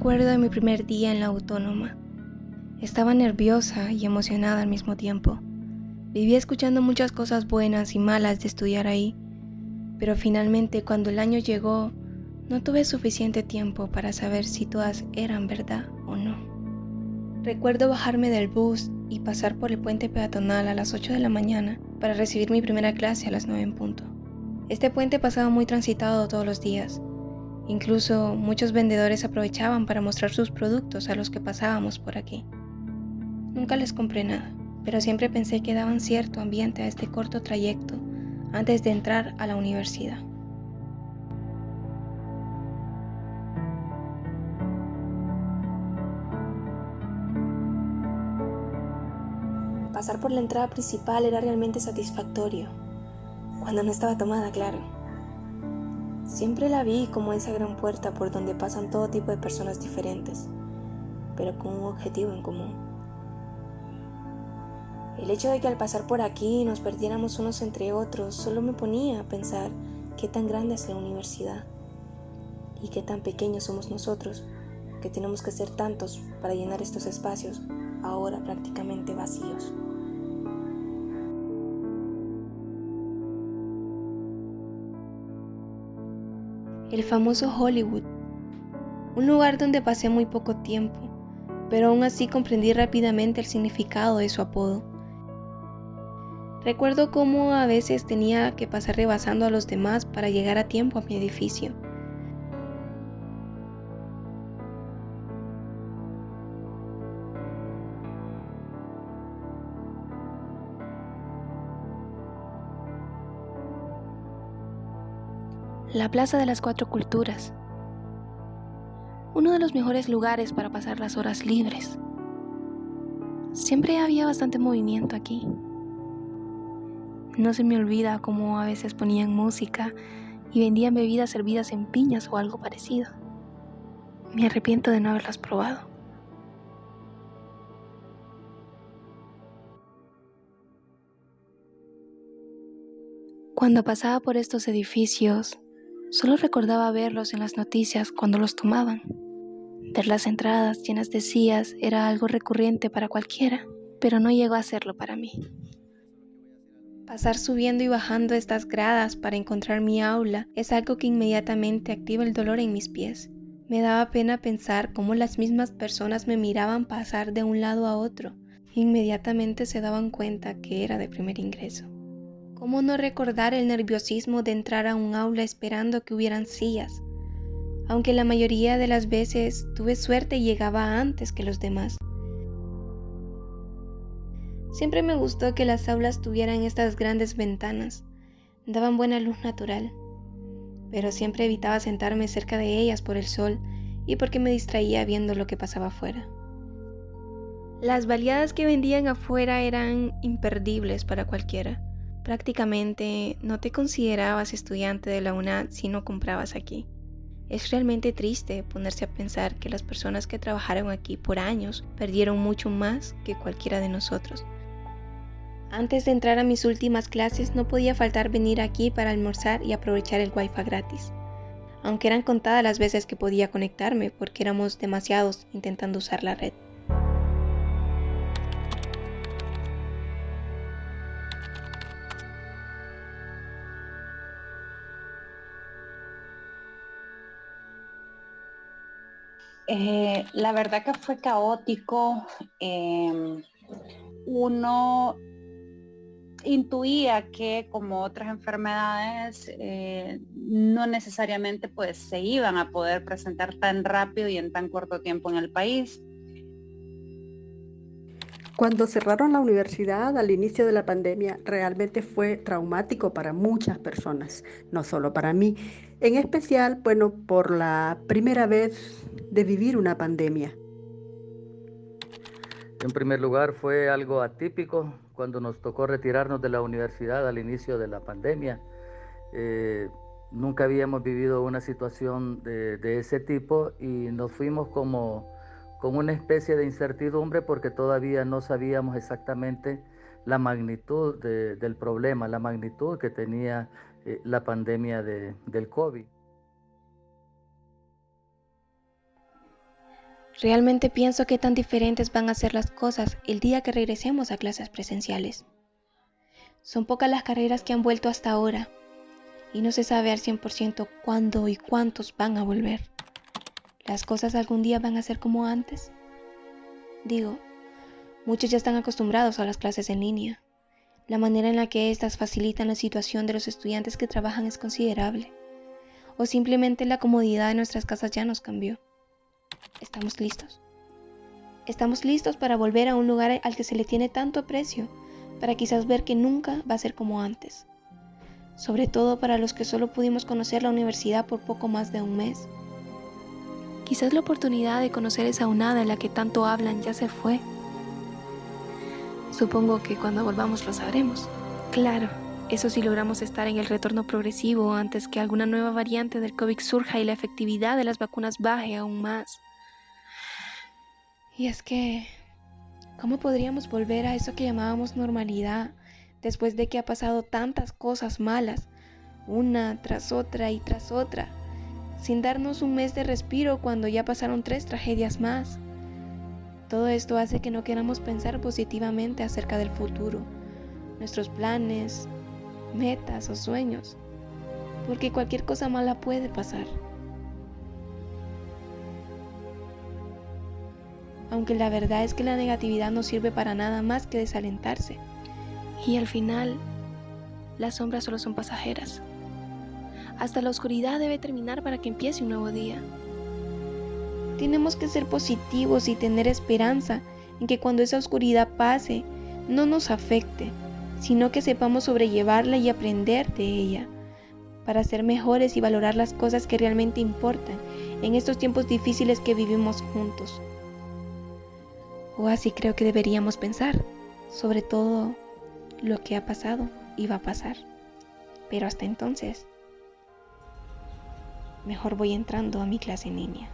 recuerdo de mi primer día en la autónoma. Estaba nerviosa y emocionada al mismo tiempo. Vivía escuchando muchas cosas buenas y malas de estudiar ahí, pero finalmente cuando el año llegó, no tuve suficiente tiempo para saber si todas eran verdad o no. Recuerdo bajarme del bus y pasar por el puente peatonal a las 8 de la mañana para recibir mi primera clase a las 9 en punto. Este puente pasaba muy transitado todos los días. Incluso muchos vendedores aprovechaban para mostrar sus productos a los que pasábamos por aquí. Nunca les compré nada, pero siempre pensé que daban cierto ambiente a este corto trayecto antes de entrar a la universidad. Pasar por la entrada principal era realmente satisfactorio, cuando no estaba tomada, claro. Siempre la vi como esa gran puerta por donde pasan todo tipo de personas diferentes, pero con un objetivo en común. El hecho de que al pasar por aquí nos perdiéramos unos entre otros solo me ponía a pensar qué tan grande es la universidad y qué tan pequeños somos nosotros, que tenemos que ser tantos para llenar estos espacios ahora prácticamente vacíos. El famoso Hollywood, un lugar donde pasé muy poco tiempo, pero aún así comprendí rápidamente el significado de su apodo. Recuerdo cómo a veces tenía que pasar rebasando a los demás para llegar a tiempo a mi edificio. La Plaza de las Cuatro Culturas, uno de los mejores lugares para pasar las horas libres. Siempre había bastante movimiento aquí. No se me olvida cómo a veces ponían música y vendían bebidas servidas en piñas o algo parecido. Me arrepiento de no haberlas probado. Cuando pasaba por estos edificios, solo recordaba verlos en las noticias cuando los tomaban. Ver las entradas llenas de sillas era algo recurrente para cualquiera, pero no llegó a serlo para mí. Pasar subiendo y bajando estas gradas para encontrar mi aula es algo que inmediatamente activa el dolor en mis pies. Me daba pena pensar cómo las mismas personas me miraban pasar de un lado a otro. Inmediatamente se daban cuenta que era de primer ingreso. ¿Cómo no recordar el nerviosismo de entrar a un aula esperando que hubieran sillas? Aunque la mayoría de las veces tuve suerte y llegaba antes que los demás. Siempre me gustó que las aulas tuvieran estas grandes ventanas, daban buena luz natural, pero siempre evitaba sentarme cerca de ellas por el sol y porque me distraía viendo lo que pasaba afuera. Las baleadas que vendían afuera eran imperdibles para cualquiera. Prácticamente no te considerabas estudiante de la UNAD si no comprabas aquí. Es realmente triste ponerse a pensar que las personas que trabajaron aquí por años perdieron mucho más que cualquiera de nosotros. Antes de entrar a mis últimas clases no podía faltar venir aquí para almorzar y aprovechar el wifi gratis, aunque eran contadas las veces que podía conectarme porque éramos demasiados intentando usar la red. La verdad que fue caótico. Uno intuía que como otras enfermedades no necesariamente pues se iban a poder presentar tan rápido y en tan corto tiempo en el país. Cuando cerraron la universidad al inicio de la pandemia, realmente fue traumático para muchas personas, no solo para mí. En especial, bueno, por la primera vez de vivir una pandemia. En primer lugar, fue algo atípico cuando nos tocó retirarnos de la universidad al inicio de la pandemia. Eh, Nunca habíamos vivido una situación de ese tipo y nos fuimos como con una especie de incertidumbre porque todavía no sabíamos exactamente la magnitud del problema, la magnitud que tenía la pandemia del COVID. Realmente pienso que tan diferentes van a ser las cosas el día que regresemos a clases presenciales. Son pocas las carreras que han vuelto hasta ahora y no se sabe al 100% cuándo y cuántos van a volver. ¿Las cosas algún día van a ser como antes? Digo, muchos ya están acostumbrados a las clases en línea. La manera en la que éstas facilitan la situación de los estudiantes que trabajan es considerable. O simplemente la comodidad de nuestras casas ya nos cambió. ¿Estamos listos? Estamos listos para volver a un lugar al que se le tiene tanto aprecio, para quizás ver que nunca va a ser como antes. Sobre todo para los que solo pudimos conocer la universidad por poco más de un mes. Quizás la oportunidad de conocer esa UNADA en la que tanto hablan ya se fue. Supongo que cuando volvamos lo sabremos. Claro, eso si logramos estar en el retorno progresivo antes que alguna nueva variante del COVID surja y la efectividad de las vacunas baje aún más. Y es que, ¿cómo podríamos volver a eso que llamábamos normalidad después de que ha pasado tantas cosas malas, una tras otra y tras otra, sin darnos un mes de respiro cuando ya pasaron 3 tragedias más? Todo esto hace que no queramos pensar positivamente acerca del futuro, nuestros planes, metas o sueños, porque cualquier cosa mala puede pasar. Aunque la verdad es que la negatividad no sirve para nada más que desalentarse. Y al final, las sombras solo son pasajeras. Hasta la oscuridad debe terminar para que empiece un nuevo día. Tenemos que ser positivos y tener esperanza en que cuando esa oscuridad pase, no nos afecte, sino que sepamos sobrellevarla y aprender de ella, para ser mejores y valorar las cosas que realmente importan en estos tiempos difíciles que vivimos juntos. O así creo que deberíamos pensar, sobre todo lo que ha pasado y va a pasar. Pero hasta entonces, mejor voy entrando a mi clase en línea.